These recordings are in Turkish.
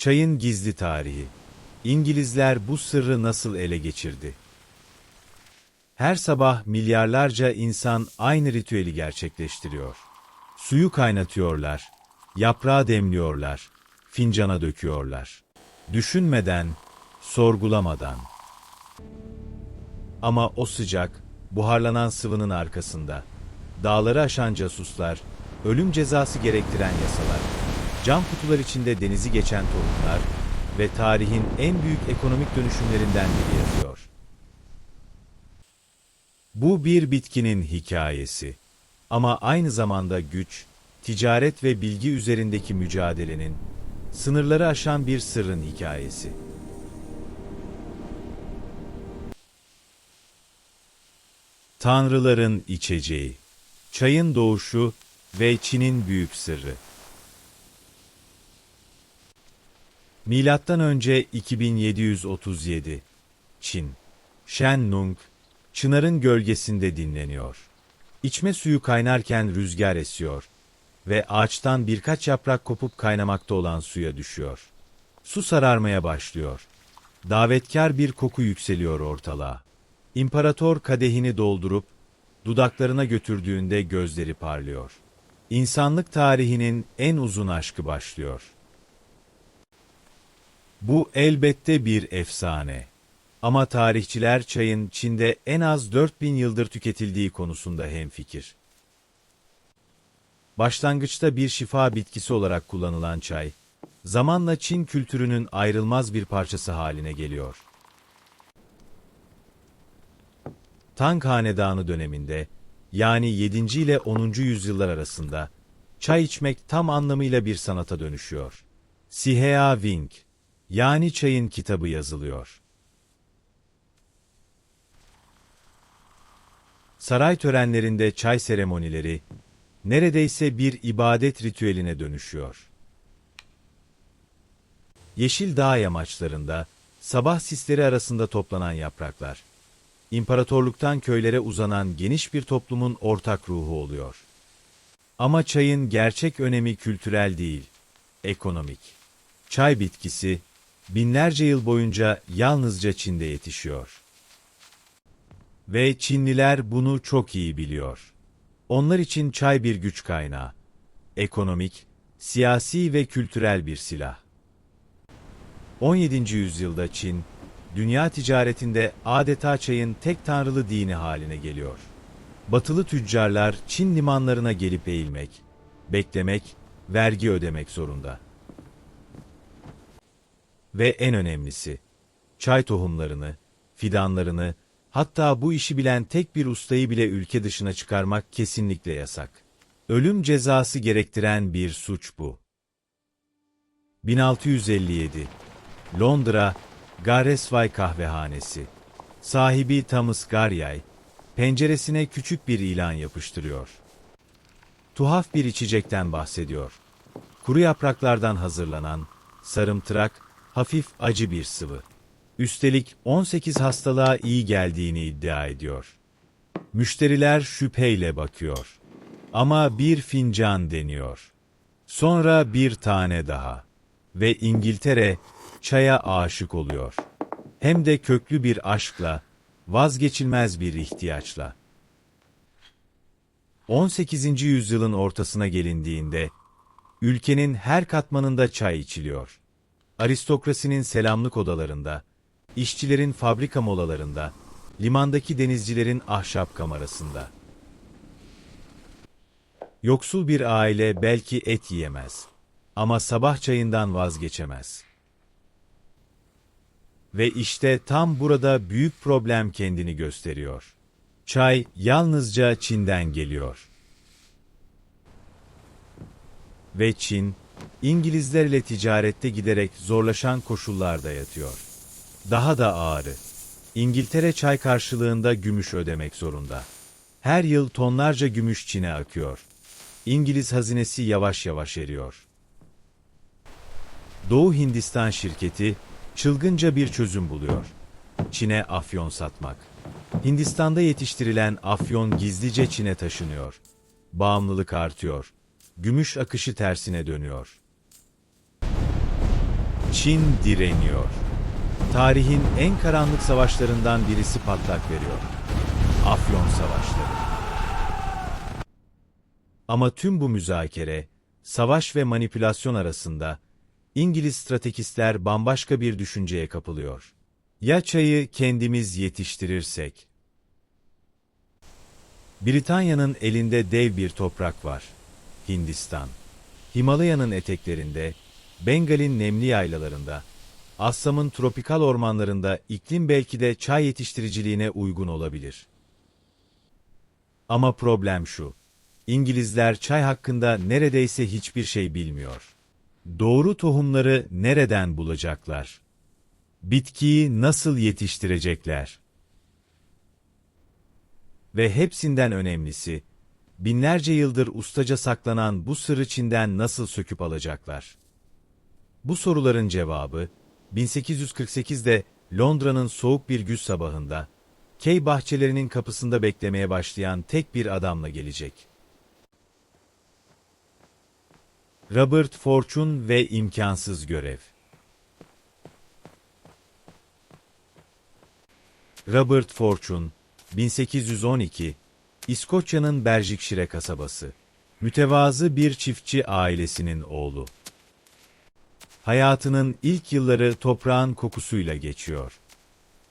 Çayın gizli tarihi. İngilizler bu sırrı nasıl ele geçirdi? Her sabah milyarlarca insan aynı ritüeli gerçekleştiriyor. Suyu kaynatıyorlar, yaprağı demliyorlar, fincana döküyorlar. Düşünmeden, sorgulamadan. Ama o sıcak, buharlanan sıvının arkasında, dağları aşan casuslar, ölüm cezası gerektiren yasalar, cam kutular içinde denizi geçen tohumlar ve tarihin en büyük ekonomik dönüşümlerinden biri yatıyor. Bu bir bitkinin hikayesi. Ama aynı zamanda güç, ticaret ve bilgi üzerindeki mücadelenin, sınırları aşan bir sırrın hikayesi. Tanrıların içeceği, çayın doğuşu ve Çin'in büyük sırrı. Milattan önce 2737. Çin. Shenlong, çınarın gölgesinde dinleniyor. İçme suyu kaynarken rüzgar esiyor ve ağaçtan birkaç yaprak kopup kaynamakta olan suya düşüyor. Su sararmaya başlıyor. Davetkar bir koku yükseliyor ortalığa. İmparator kadehini doldurup dudaklarına götürdüğünde gözleri parlıyor. İnsanlık tarihinin en uzun aşkı başlıyor. Bu elbette bir efsane. Ama tarihçiler çayın Çin'de en az 4000 yıldır tüketildiği konusunda hemfikir. Başlangıçta bir şifa bitkisi olarak kullanılan çay, zamanla Çin kültürünün ayrılmaz bir parçası haline geliyor. Tang Hanedanı döneminde, yani 7. ile 10. yüzyıllar arasında, çay içmek tam anlamıyla bir sanata dönüşüyor. Sihea Wing, yani çayın kitabı yazılıyor. Saray törenlerinde çay seremonileri, neredeyse bir ibadet ritüeline dönüşüyor. Yeşil dağ yamaçlarında, sabah sisleri arasında toplanan yapraklar, imparatorluktan köylere uzanan geniş bir toplumun ortak ruhu oluyor. Ama çayın gerçek önemi kültürel değil, ekonomik. Çay bitkisi, binlerce yıl boyunca yalnızca Çin'de yetişiyor. Ve Çinliler bunu çok iyi biliyor. Onlar için çay bir güç kaynağı, ekonomik, siyasi ve kültürel bir silah. 17. yüzyılda Çin, dünya ticaretinde adeta çayın tek tanrılı dini haline geliyor. Batılı tüccarlar Çin limanlarına gelip eğilmek, beklemek, vergi ödemek zorunda. Ve en önemlisi, çay tohumlarını, fidanlarını, hatta bu işi bilen tek bir ustayı bile ülke dışına çıkarmak kesinlikle yasak. Ölüm cezası gerektiren bir suç bu. 1657. Londra, Garesvay kahvehanesi. Sahibi Thomas Garyay, penceresine küçük bir ilan yapıştırıyor. Tuhaf bir içecekten bahsediyor. Kuru yapraklardan hazırlanan, sarımtırak, hafif acı bir sıvı. Üstelik 18 hastalığa iyi geldiğini iddia ediyor. Müşteriler şüpheyle bakıyor. Ama bir fincan deniyor. Sonra bir tane daha. Ve İngiltere çaya aşık oluyor. Hem de köklü bir aşkla, vazgeçilmez bir ihtiyaçla. 18. yüzyılın ortasına gelindiğinde, ülkenin her katmanında çay içiliyor. Aristokrasinin selamlık odalarında, işçilerin fabrika molalarında, limandaki denizcilerin ahşap kamerasında. Yoksul bir aile belki et yiyemez. Ama sabah çayından vazgeçemez. Ve işte tam burada büyük problem kendini gösteriyor. Çay yalnızca Çin'den geliyor. Ve Çin, İngilizlerle ticarette giderek zorlaşan koşullarda yatıyor. Daha da ağırı. İngiltere çay karşılığında gümüş ödemek zorunda. Her yıl tonlarca gümüş Çin'e akıyor. İngiliz hazinesi yavaş yavaş eriyor. Doğu Hindistan şirketi çılgınca bir çözüm buluyor. Çin'e afyon satmak. Hindistan'da yetiştirilen afyon gizlice Çin'e taşınıyor. Bağımlılık artıyor. Gümüş akışı tersine dönüyor. Çin direniyor. Tarihin en karanlık savaşlarından birisi patlak veriyor. Afyon Savaşları. Ama tüm bu müzakere, savaş ve manipülasyon arasında İngiliz stratejistler bambaşka bir düşünceye kapılıyor. Ya çayı kendimiz yetiştirirsek? Britanya'nın elinde dev bir toprak var. Hindistan. Himalaya'nın eteklerinde, Bengal'in nemli yaylalarında, Assam'ın tropikal ormanlarında iklim belki de çay yetiştiriciliğine uygun olabilir. Ama problem şu, İngilizler çay hakkında neredeyse hiçbir şey bilmiyor. Doğru tohumları nereden bulacaklar? Bitkiyi nasıl yetiştirecekler? Ve hepsinden önemlisi, binlerce yıldır ustaca saklanan bu sırrı Çin'den nasıl söküp alacaklar? Bu soruların cevabı, 1848'de Londra'nın soğuk bir güz sabahında, Key bahçelerinin kapısında beklemeye başlayan tek bir adamla gelecek. Robert Fortune ve imkansız görev. Robert Fortune, 1812, İskoçya'nın Berkshire kasabası. Mütevazı bir çiftçi ailesinin oğlu. Hayatının ilk yılları toprağın kokusuyla geçiyor.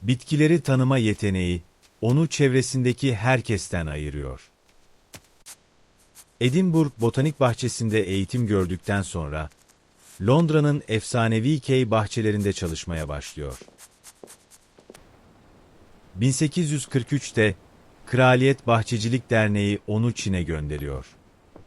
Bitkileri tanıma yeteneği, onu çevresindeki herkesten ayırıyor. Edinburgh Botanik Bahçesi'nde eğitim gördükten sonra, Londra'nın efsanevi Key bahçelerinde çalışmaya başlıyor. 1843'te, Kraliyet Bahçecilik Derneği onu Çin'e gönderiyor.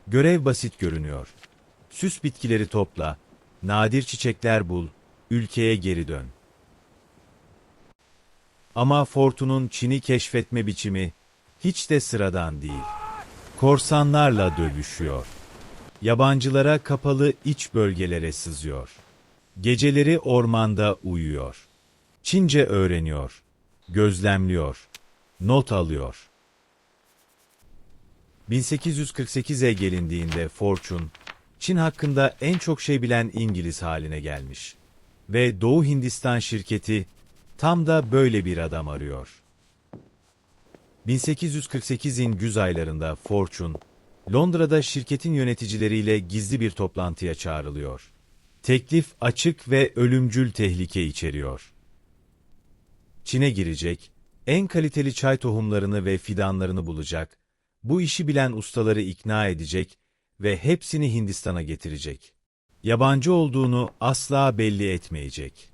Görev basit görünüyor. Süs bitkileri topla, nadir çiçekler bul, ülkeye geri dön. Ama Fortune'un Çin'i keşfetme biçimi hiç de sıradan değil. Korsanlarla dövüşüyor. Yabancılara kapalı iç bölgelere sızıyor. Geceleri ormanda uyuyor. Çince öğreniyor. Gözlemliyor. Not alıyor. 1848'e gelindiğinde Fortune, Çin hakkında en çok şey bilen İngiliz haline gelmiş. Ve Doğu Hindistan şirketi tam da böyle bir adam arıyor. 1848'in güz aylarında Fortune, Londra'da şirketin yöneticileriyle gizli bir toplantıya çağrılıyor. Teklif açık ve ölümcül tehlike içeriyor. Çin'e girecek, en kaliteli çay tohumlarını ve fidanlarını bulacak, bu işi bilen ustaları ikna edecek ve hepsini Hindistan'a getirecek. Yabancı olduğunu asla belli etmeyecek.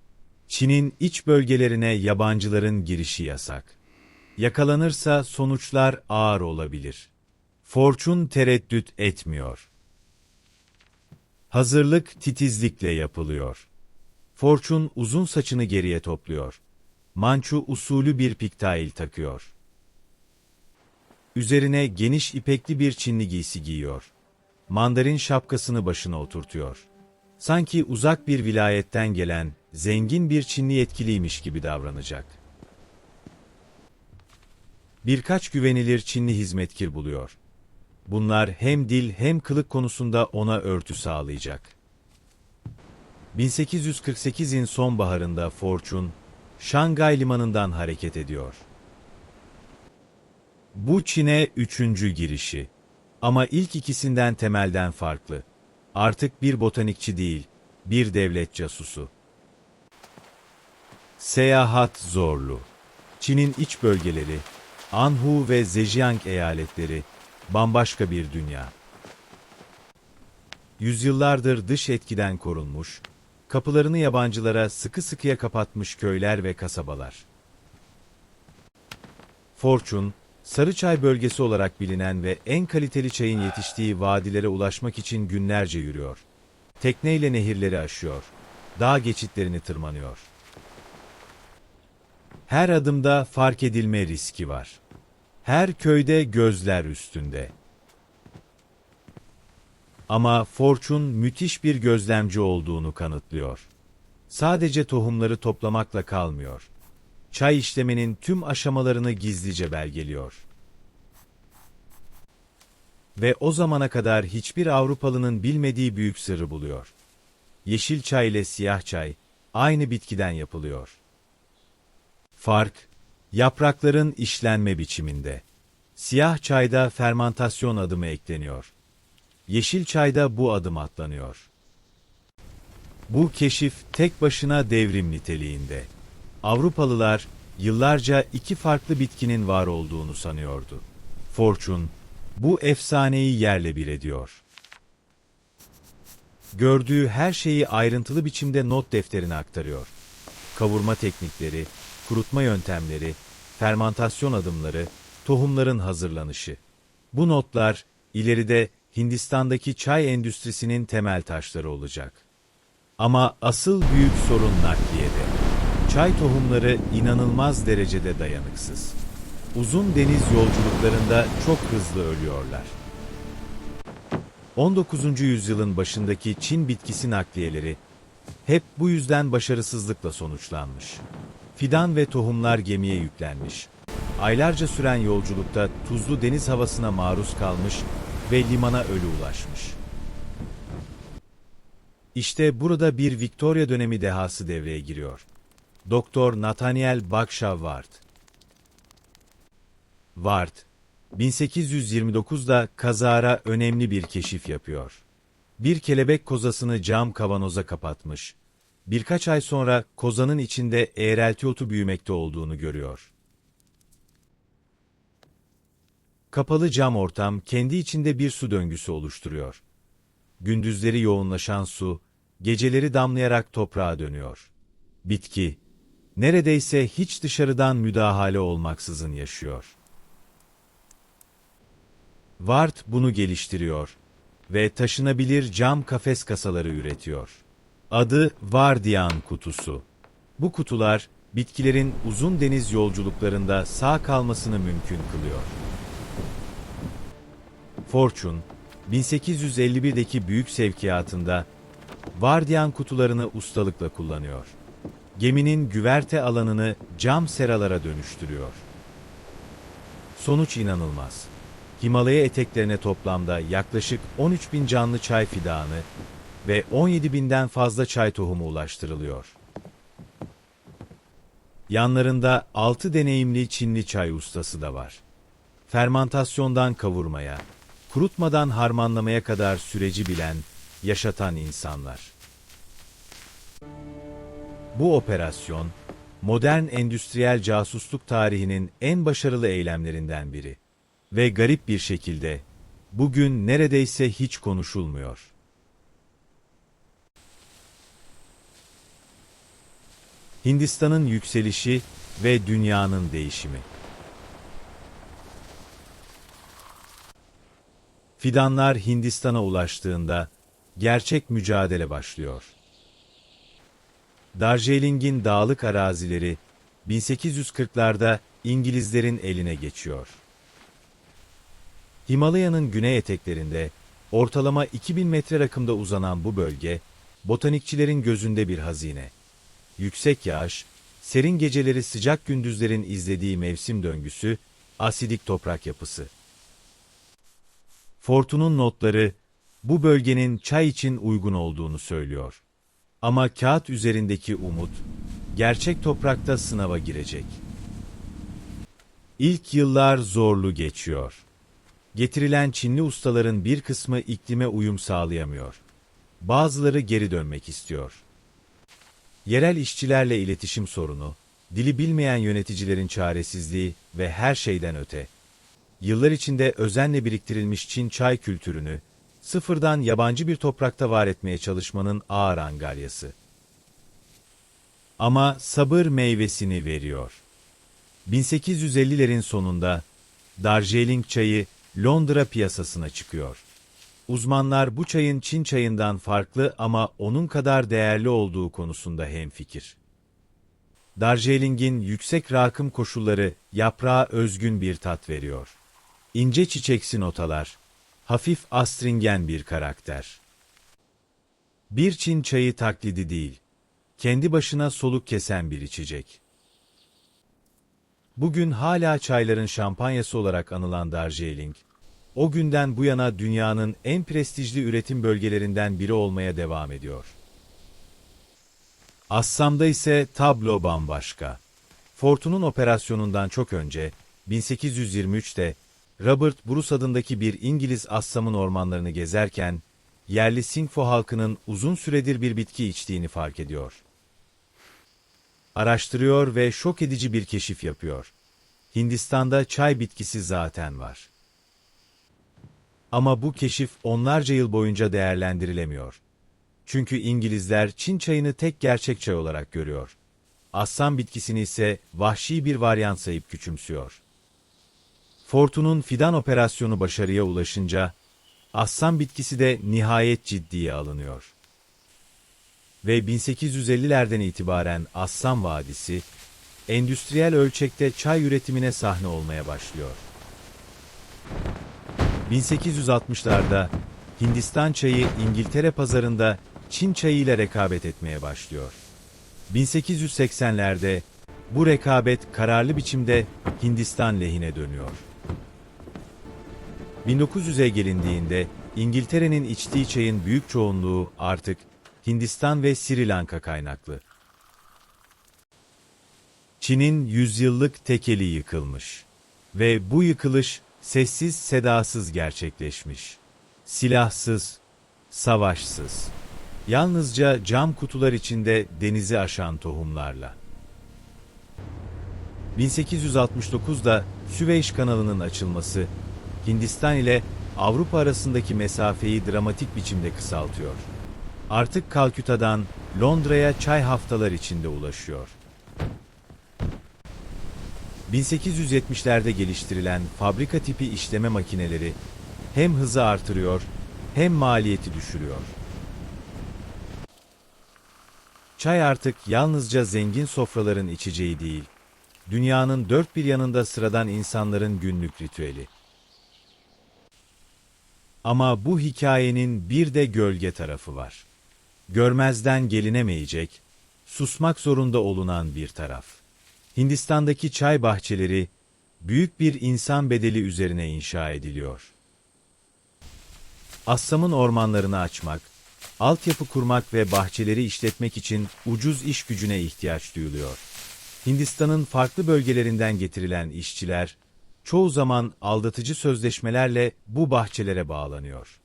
Çin'in iç bölgelerine yabancıların girişi yasak. Yakalanırsa sonuçlar ağır olabilir. Fortune tereddüt etmiyor. Hazırlık titizlikle yapılıyor. Fortune uzun saçını geriye topluyor. Mançu usulü bir piktail takıyor. Üzerine geniş ipekli bir Çinli giysi giyiyor. Mandarin şapkasını başına oturtuyor. Sanki uzak bir vilayetten gelen, zengin bir Çinli yetkiliymiş gibi davranacak. Birkaç güvenilir Çinli hizmetkir buluyor. Bunlar hem dil hem kılık konusunda ona örtü sağlayacak. 1848'in sonbaharında Fortune, Şangay limanından hareket ediyor. Bu Çin'e üçüncü girişi. Ama ilk ikisinden temelden farklı. Artık bir botanikçi değil, bir devlet casusu. Seyahat zorlu. Çin'in iç bölgeleri, Anhu ve Zhejiang eyaletleri, bambaşka bir dünya. Yüzyıllardır dış etkiden korunmuş, kapılarını yabancılara sıkı sıkıya kapatmış köyler ve kasabalar. Fortune, Sarıçay bölgesi olarak bilinen ve en kaliteli çayın yetiştiği vadilere ulaşmak için günlerce yürüyor. Tekneyle nehirleri aşıyor, dağ geçitlerini tırmanıyor. Her adımda fark edilme riski var. Her köyde gözler üstünde. Ama Fortune müthiş bir gözlemci olduğunu kanıtlıyor. Sadece tohumları toplamakla kalmıyor. Çay işlemenin tüm aşamalarını gizlice belgeliyor. Ve o zamana kadar hiçbir Avrupalı'nın bilmediği büyük sırrı buluyor. Yeşil çay ile siyah çay, aynı bitkiden yapılıyor. Fark, yaprakların işlenme biçiminde. Siyah çayda fermantasyon adımı ekleniyor. Yeşil çayda bu adım atlanıyor. Bu keşif tek başına devrim niteliğinde. Avrupalılar yıllarca iki farklı bitkinin var olduğunu sanıyordu. Fortune, bu efsaneyi yerle bir ediyor. Gördüğü her şeyi ayrıntılı biçimde not defterine aktarıyor. Kavurma teknikleri, kurutma yöntemleri, fermantasyon adımları, tohumların hazırlanışı. Bu notlar ileride Hindistan'daki çay endüstrisinin temel taşları olacak. Ama asıl büyük sorun nakliyede. Çay tohumları inanılmaz derecede dayanıksız. Uzun deniz yolculuklarında çok hızlı ölüyorlar. 19. yüzyılın başındaki Çin bitkisi nakliyeleri hep bu yüzden başarısızlıkla sonuçlanmış. Fidan ve tohumlar gemiye yüklenmiş. Aylarca süren yolculukta tuzlu deniz havasına maruz kalmış ve limana ölü ulaşmış. İşte burada bir Victoria dönemi dehası devreye giriyor. Doktor Nathaniel Bagshaw Ward. Ward, 1829'da kazara önemli bir keşif yapıyor. Bir kelebek kozasını cam kavanoza kapatmış. Birkaç ay sonra kozanın içinde eğrelti otu büyümekte olduğunu görüyor. Kapalı cam ortam kendi içinde bir su döngüsü oluşturuyor. Gündüzleri yoğunlaşan su, geceleri damlayarak toprağa dönüyor. Bitki, neredeyse hiç dışarıdan müdahale olmaksızın yaşıyor. Ward bunu geliştiriyor ve taşınabilir cam kafes kasaları üretiyor. Adı Wardian kutusu. Bu kutular, bitkilerin uzun deniz yolculuklarında sağ kalmasını mümkün kılıyor. Fortune, 1851'deki büyük sevkiyatında Wardian kutularını ustalıkla kullanıyor. Geminin güverte alanını cam seralara dönüştürüyor. Sonuç inanılmaz. Himalaya eteklerine toplamda yaklaşık 13.000 canlı çay fidanı ve 17.000'den fazla çay tohumu ulaştırılıyor. Yanlarında 6 deneyimli Çinli çay ustası da var. Fermantasyondan kavurmaya, kurutmadan harmanlamaya kadar süreci bilen, yaşatan insanlar. Bu operasyon, modern endüstriyel casusluk tarihinin en başarılı eylemlerinden biri. Ve garip bir şekilde, bugün neredeyse hiç konuşulmuyor. Hindistan'ın yükselişi ve dünyanın değişimi. Fidanlar Hindistan'a ulaştığında, gerçek mücadele başlıyor. Darjeeling'in dağlık arazileri, 1840'larda İngilizlerin eline geçiyor. Himalaya'nın güney eteklerinde, ortalama 2000 metre rakımda uzanan bu bölge, botanikçilerin gözünde bir hazine. Yüksek yağış, serin geceleri sıcak gündüzlerin izlediği mevsim döngüsü, asidik toprak yapısı. Fortune'un notları, bu bölgenin çay için uygun olduğunu söylüyor. Ama kağıt üzerindeki umut, gerçek toprakta sınava girecek. İlk yıllar zorlu geçiyor. Getirilen Çinli ustaların bir kısmı iklime uyum sağlayamıyor. Bazıları geri dönmek istiyor. Yerel işçilerle iletişim sorunu, dili bilmeyen yöneticilerin çaresizliği ve her şeyden öte. Yıllar içinde özenle biriktirilmiş Çin çay kültürünü, sıfırdan yabancı bir toprakta var etmeye çalışmanın ağır angaryası. Ama sabır meyvesini veriyor. 1850'lerin sonunda Darjeeling çayı Londra piyasasına çıkıyor. Uzmanlar bu çayın Çin çayından farklı ama onun kadar değerli olduğu konusunda hemfikir. Darjeeling'in yüksek rakım koşulları yaprağa özgün bir tat veriyor. İnce çiçeksi notalar, hafif astringen bir karakter. Bir Çin çayı taklidi değil, kendi başına soluk kesen bir içecek. Bugün hala çayların şampanyası olarak anılan Darjeeling, o günden bu yana dünyanın en prestijli üretim bölgelerinden biri olmaya devam ediyor. Assam'da ise tablo bambaşka. Fortun'un operasyonundan çok önce, 1823'te, Robert Bruce adındaki bir İngiliz Assam'ın ormanlarını gezerken, yerli Singpho halkının uzun süredir bir bitki içtiğini fark ediyor. Araştırıyor ve şok edici bir keşif yapıyor. Hindistan'da çay bitkisi zaten var. Ama bu keşif onlarca yıl boyunca değerlendirilemiyor. Çünkü İngilizler Çin çayını tek gerçek çay olarak görüyor. Assam bitkisini ise vahşi bir varyant sayıp küçümsüyor. Fortun'un fidan operasyonu başarıya ulaşınca, Assam bitkisi de nihayet ciddiye alınıyor. Ve 1850'lerden itibaren Assam Vadisi, endüstriyel ölçekte çay üretimine sahne olmaya başlıyor. 1860'larda Hindistan çayı İngiltere pazarında Çin çayı ile rekabet etmeye başlıyor. 1880'lerde bu rekabet kararlı biçimde Hindistan lehine dönüyor. 1900'e gelindiğinde İngiltere'nin içtiği çayın büyük çoğunluğu artık Hindistan ve Sri Lanka kaynaklı. Çin'in yüzyıllık tekeli yıkılmış ve bu yıkılış sessiz sedasız gerçekleşmiş. Silahsız, savaşsız. Yalnızca cam kutular içinde denizi aşan tohumlarla. 1869'da Süveyş kanalının açılması, Hindistan ile Avrupa arasındaki mesafeyi dramatik biçimde kısaltıyor. Artık Kalküta'dan Londra'ya çay haftalar içinde ulaşıyor. 1870'lerde geliştirilen fabrika tipi işleme makineleri hem hızı artırıyor hem maliyeti düşürüyor. Çay artık yalnızca zengin sofraların içeceği değil, dünyanın dört bir yanında sıradan insanların günlük ritüeli. Ama bu hikayenin bir de gölge tarafı var. Görmezden gelinemeyecek, susmak zorunda olunan bir taraf. Hindistan'daki çay bahçeleri, büyük bir insan bedeli üzerine inşa ediliyor. Assam'ın ormanlarını açmak, altyapı kurmak ve bahçeleri işletmek için ucuz iş gücüne ihtiyaç duyuluyor. Hindistan'ın farklı bölgelerinden getirilen işçiler, çoğu zaman aldatıcı sözleşmelerle bu bahçelere bağlanıyor.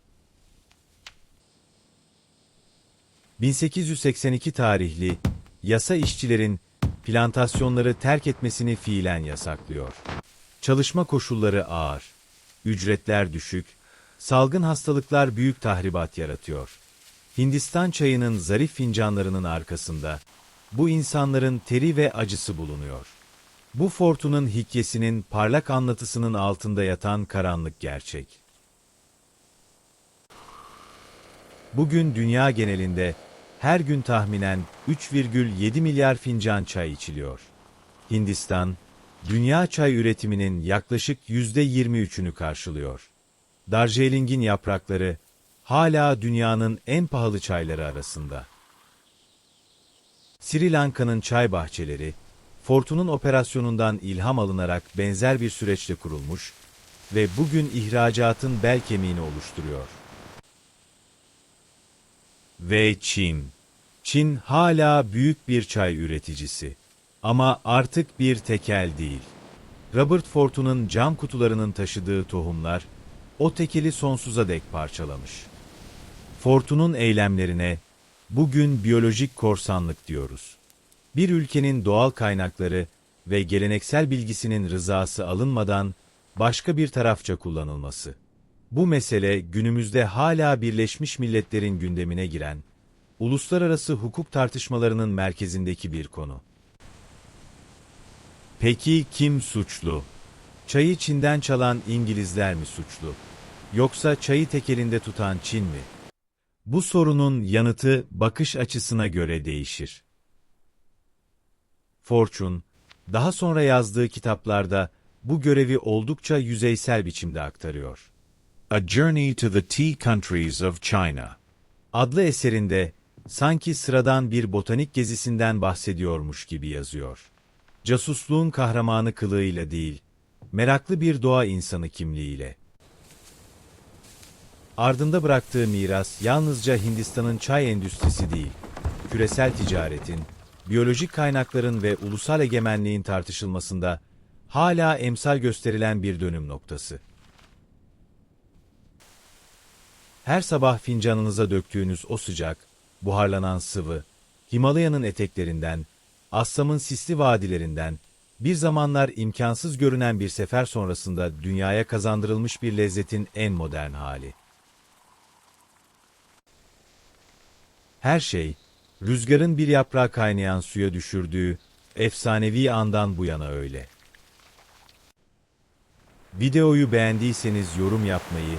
1882 tarihli yasa işçilerin plantasyonları terk etmesini fiilen yasaklıyor. Çalışma koşulları ağır, ücretler düşük, salgın hastalıklar büyük tahribat yaratıyor. Hindistan çayının zarif fincanlarının arkasında bu insanların teri ve acısı bulunuyor. Bu Fortun'un hikayesinin parlak anlatısının altında yatan karanlık gerçek. Bugün dünya genelinde her gün tahminen 3,7 milyar fincan çay içiliyor. Hindistan, dünya çay üretiminin yaklaşık %23'ünü karşılıyor. Darjeeling'in yaprakları hala dünyanın en pahalı çayları arasında. Sri Lanka'nın çay bahçeleri, Fortun'un operasyonundan ilham alınarak benzer bir süreçte kurulmuş ve bugün ihracatın bel kemiğini oluşturuyor. Ve Çin. Çin hala büyük bir çay üreticisi. Ama artık bir tekel değil. Robert Fortun'un cam kutularının taşıdığı tohumlar, o tekeli sonsuza dek parçalamış. Fortun'un eylemlerine, bugün biyolojik korsanlık diyoruz. Bir ülkenin doğal kaynakları ve geleneksel bilgisinin rızası alınmadan başka bir tarafça kullanılması. Bu mesele günümüzde hala Birleşmiş Milletler'in gündemine giren, uluslararası hukuk tartışmalarının merkezindeki bir konu. Peki kim suçlu? Çayı Çin'den çalan İngilizler mi suçlu? Yoksa çayı tek elinde tutan Çin mi? Bu sorunun yanıtı bakış açısına göre değişir. Fortune, daha sonra yazdığı kitaplarda bu görevi oldukça yüzeysel biçimde aktarıyor. A Journey to the Tea Countries of China adlı eserinde sanki sıradan bir botanik gezisinden bahsediyormuş gibi yazıyor. Casusluğun kahramanı kılığıyla değil, meraklı bir doğa insanı kimliğiyle. Ardında bıraktığı miras yalnızca Hindistan'ın çay endüstrisi değil, küresel ticaretin, biyolojik kaynakların ve ulusal egemenliğin tartışılmasında hala emsal gösterilen bir dönüm noktası. Her sabah fincanınıza döktüğünüz o sıcak, buharlanan sıvı, Himalaya'nın eteklerinden, Assam'ın sisli vadilerinden, bir zamanlar imkansız görünen bir sefer sonrasında dünyaya kazandırılmış bir lezzetin en modern hali. Her şey, rüzgarın bir yaprağı kaynayan suya düşürdüğü efsanevi andan bu yana öyle. Videoyu beğendiyseniz yorum yapmayı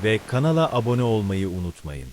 ve kanala abone olmayı unutmayın.